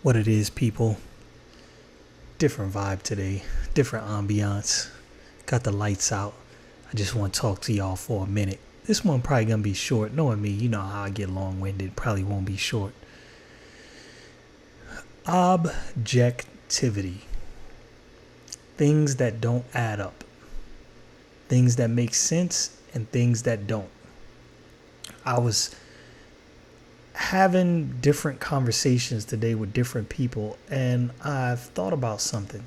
What it is, people. Different vibe today, different ambiance. Got the lights out. I just want to talk to y'all for a minute. This one probably gonna be short. Knowing me, you know how I get long-winded. Probably won't be short. Objectivity. Things that don't add up. Things that make sense and things that don't. I was having different conversations today with different people, and I've thought about something.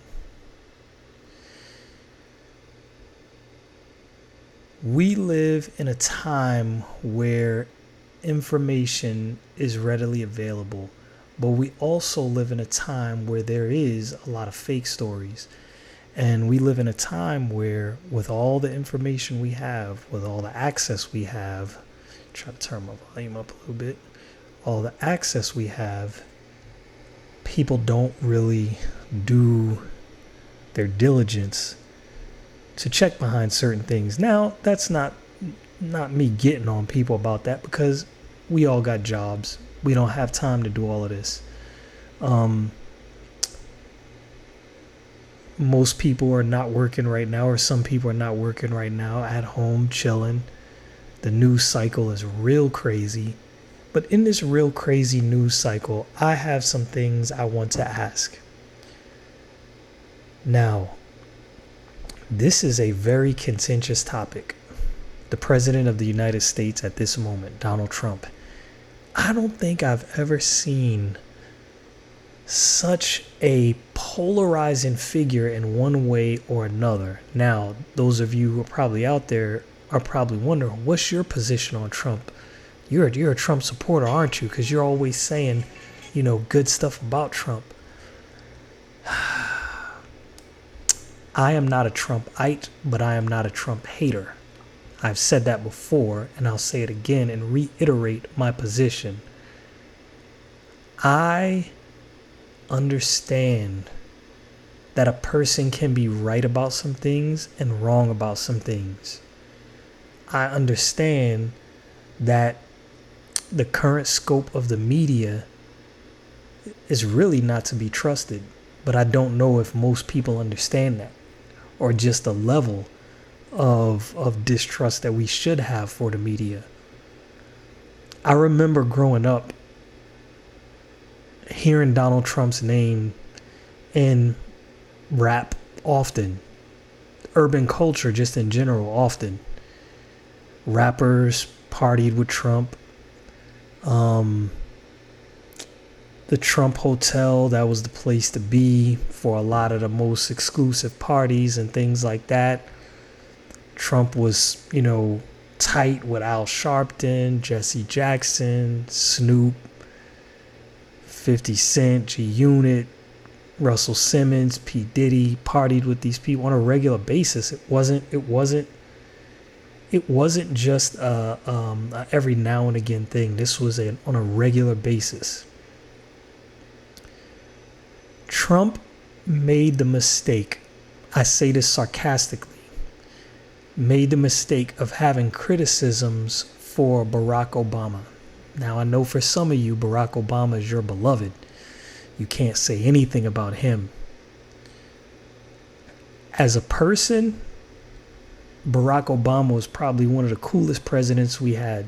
We live in a time where information is readily available, but we also live in a time where there is a lot of fake stories. And we live in a time where, with all the information we have, with all the access we have, try to turn my volume up a little bit, all the access we have, people don't really do their diligence to check behind certain things. Now, that's not me getting on people about that, because we all got jobs. We don't have time to do all of this. Most people are not working right now, or some people are not working right now, at home chilling. The news cycle is real crazy. But in this real crazy news cycle, I have some things I want to ask. Now, this is a very contentious topic. The President of the United States at this moment, Donald Trump. I don't think I've ever seen such a polarizing figure in one way or another. Now, those of you who are probably out there are probably wondering, what's your position on Trump? You're a Trump supporter, aren't you? Because you're always saying, good stuff about Trump. I am not a Trumpite, but I am not a Trump hater. I've said that before, and I'll say it again and reiterate my position. I understand that a person can be right about some things and wrong about some things. I understand that the current scope of the media is really not to be trusted, but I don't know if most people understand that, or just the level of distrust that we should have for the media. I remember growing up hearing Donald Trump's name in rap often, urban culture just in general often. Rappers partied with Trump. The Trump Hotel, that was the place to be for a lot of the most exclusive parties and things like that. Trump was, tight with Al Sharpton, Jesse Jackson, Snoop, 50 Cent, G-Unit, Russell Simmons, P. Diddy, partied with these people on a regular basis. It wasn't just a every now and again thing. This was on a regular basis. Trump made the mistake, I say this sarcastically, made the mistake of having criticisms for Barack Obama. Now, I know for some of you, Barack Obama is your beloved. You can't say anything about him. As a person, Barack Obama was probably one of the coolest presidents we had.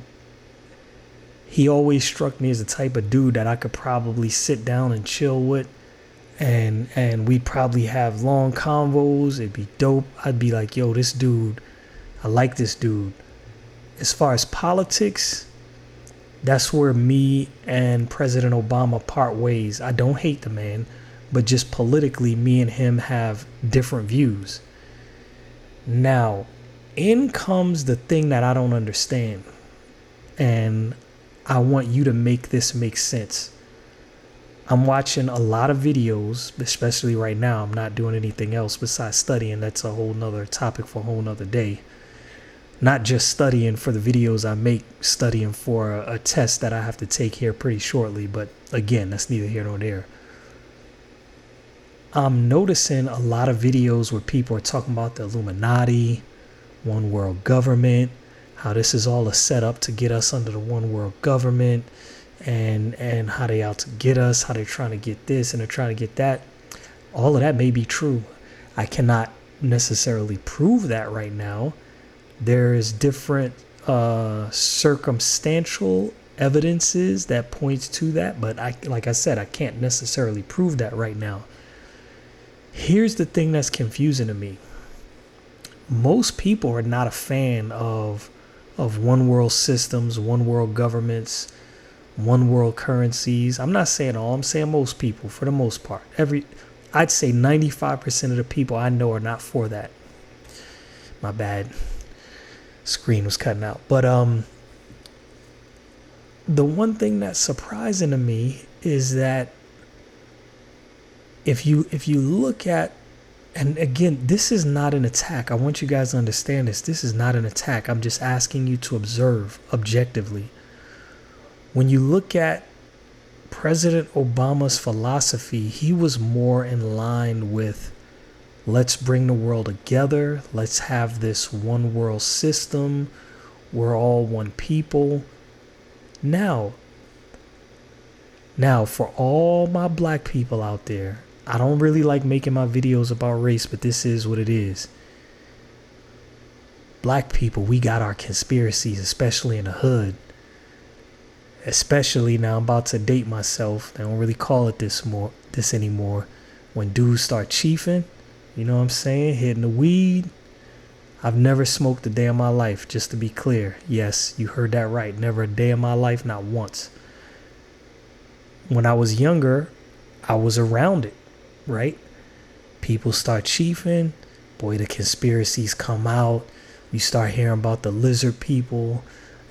He always struck me as the type of dude that I could probably sit down and chill with, and we'd probably have long convos. It'd be dope. I'd be like, yo, this dude, I like this dude. As far as politics, that's where me and President Obama part ways. I don't hate the man, but just politically, me and him have different views. Now, in comes the thing that I don't understand, and I want you to make this make sense. I'm watching a lot of videos, especially right now. I'm not doing anything else besides studying. That's a whole nother topic for a whole nother day. Not just studying for the videos I make, studying for a test that I have to take here pretty shortly. But again, that's neither here nor there. I'm noticing a lot of videos where people are talking about the Illuminati, one world government, how this is all a setup to get us under the one world government, and how they out to get us, how they're trying to get this and they're trying to get that. All of that may be true. I cannot necessarily prove that right now. There is different circumstantial evidences that points to that, but like I said, I can't necessarily prove that right now. Here's the thing that's confusing to me. Most people are not a fan of one world systems, one world governments, one world currencies. I'm not saying all, I'm saying most people, for the most part. I'd say 95% of the people I know are not for that. My bad. Screen was cutting out. But the one thing that's surprising to me is that if you look at, and again, this is not an attack. I want you guys to understand this. This is not an attack. I'm just asking you to observe objectively. When you look at President Obama's philosophy, he was more in line with, let's bring the world together. Let's have this one world system. We're all one people. Now, for all my black people out there, I don't really like making my videos about race, but this is what it is. Black people, we got our conspiracies, especially in the hood. Especially now, I'm about to date myself. They don't really call it this anymore. When dudes start chiefing, you know what I'm saying, hitting the weed. I've never smoked a day in my life, just to be clear. Yes, you heard that right. Never a day in my life, not once. When I was younger, I was around it, right? People start chiefing. Boy, the conspiracies come out. You start hearing about the lizard people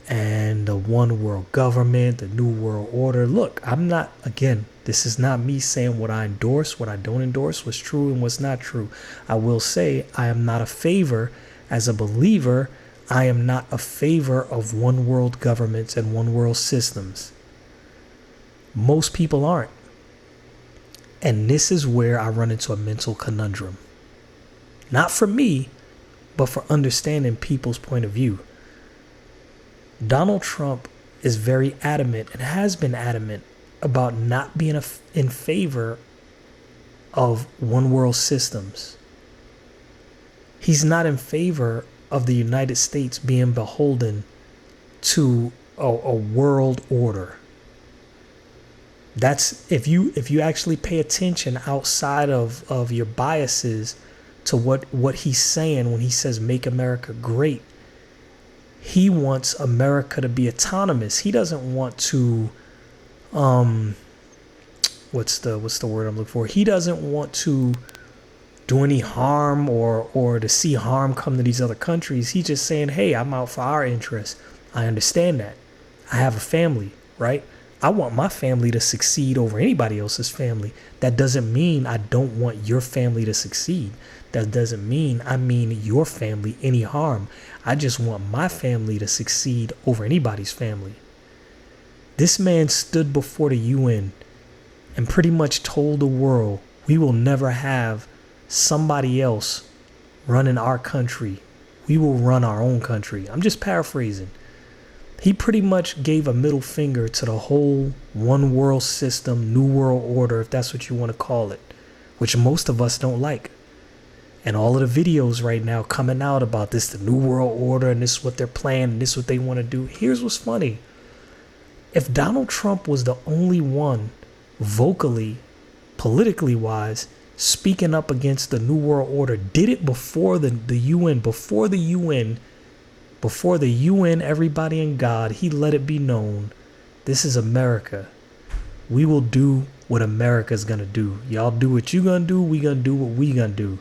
and the one world government, the new world order. Look, this is not me saying what I endorse, what I don't endorse, what's true and what's not true. I will say I am not a favor. As a believer, I am not a favor of one world governments and one world systems. Most people aren't. And this is where I run into a mental conundrum. Not for me, but for understanding people's point of view. Donald Trump is very adamant and has been adamant about not being in favor of one world systems. He's not in favor of the United States being beholden to a world order. That's if you actually pay attention outside of your biases to what he's saying when he says make America great. He wants America to be autonomous. He doesn't want to what's the word I'm looking for? He doesn't want to do any harm or to see harm come to these other countries. He's just saying, hey, I'm out for our interests. I understand that. I have a family, right? I want my family to succeed over anybody else's family. That doesn't mean I don't want your family to succeed. That doesn't mean I mean your family any harm. I just want my family to succeed over anybody's family. This man stood before the UN and pretty much told the world we will never have somebody else running our country. We will run our own country. I'm just paraphrasing. He pretty much gave a middle finger to the whole one world system, new world order, if that's what you want to call it, which most of us don't like. And all of the videos right now coming out about this, the new world order, and this is what they're planning, and this is what they want to do. Here's what's funny. If Donald Trump was the only one vocally, politically wise, speaking up against the new world order, did it before the UN, before the UN, everybody and God, he let it be known, this is America. We will do what America's gonna do. Y'all do what you gonna do, we gonna do what we gonna do.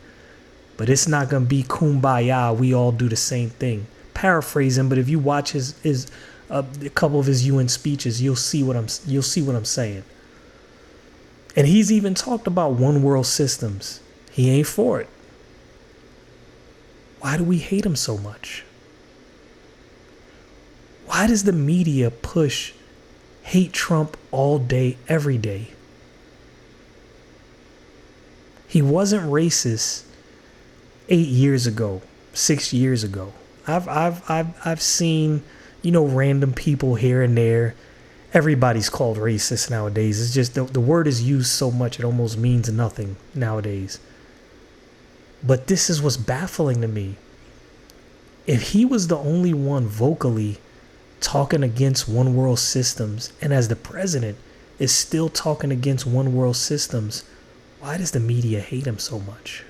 But it's not gonna be kumbaya, we all do the same thing. Paraphrasing, but if you watch his a couple of his UN speeches, you'll see what I'm saying. And he's even talked about one world systems. He ain't for it. Why do we hate him so much? Why does the media push hate Trump all day, every day? He wasn't racist 8 years ago, 6 years ago. I've seen, random people here and there, Everybody's called racist nowadays. It's just the word is used so much it almost means nothing nowadays. But this is what's baffling to me. If he was the only one vocally talking against one world systems, and as the president is still talking against one world systems, why does the media hate him so much?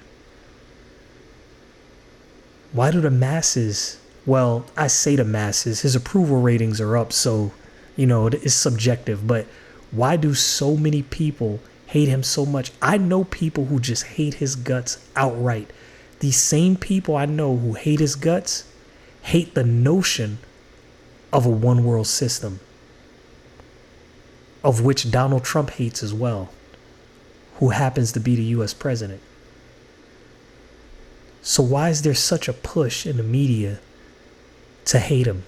Why do the masses, well, I say the masses, his approval ratings are up, so, it's subjective, but why do so many people hate him so much? I know people who just hate his guts outright. These same people I know who hate his guts hate the notion of a one world system, of which Donald Trump hates as well, who happens to be the US president. So why is there such a push in the media to hate him?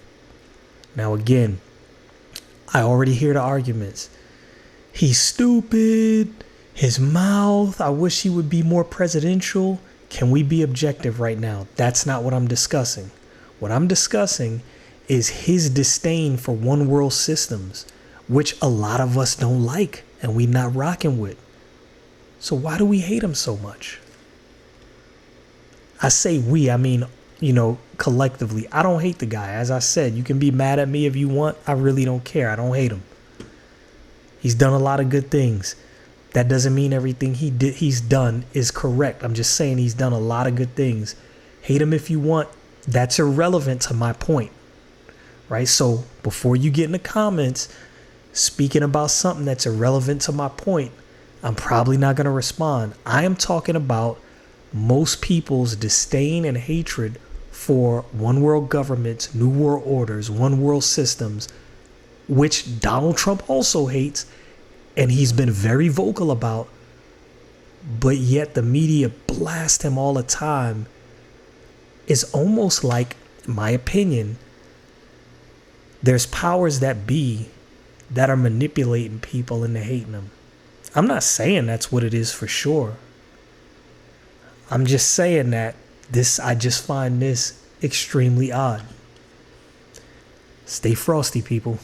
Now again, I already hear the arguments. He's stupid, his mouth, I wish he would be more presidential. Can we be objective right now? That's not what I'm discussing. What I'm discussing is his disdain for one world systems, which a lot of us don't like and we not rocking with. So why do we hate him so much? I say we, I mean, collectively. I don't hate the guy. As I said, you can be mad at me if you want. I really don't care. I don't hate him. He's done a lot of good things. That doesn't mean everything he's done is correct. I'm just saying he's done a lot of good things. Hate him if you want. That's irrelevant to my point. Right? So before you get in the comments speaking about something that's irrelevant to my point, I'm probably not going to respond. I am talking about most people's disdain and hatred for one world governments, new world orders, one world systems, which Donald Trump also hates, and he's been very vocal about, but yet the media blast him all the time. It's almost like, in my opinion, there's powers that be that are manipulating people into hating them. I'm not saying that's what it is for sure. I'm just saying that I just find this extremely odd. Stay frosty, people.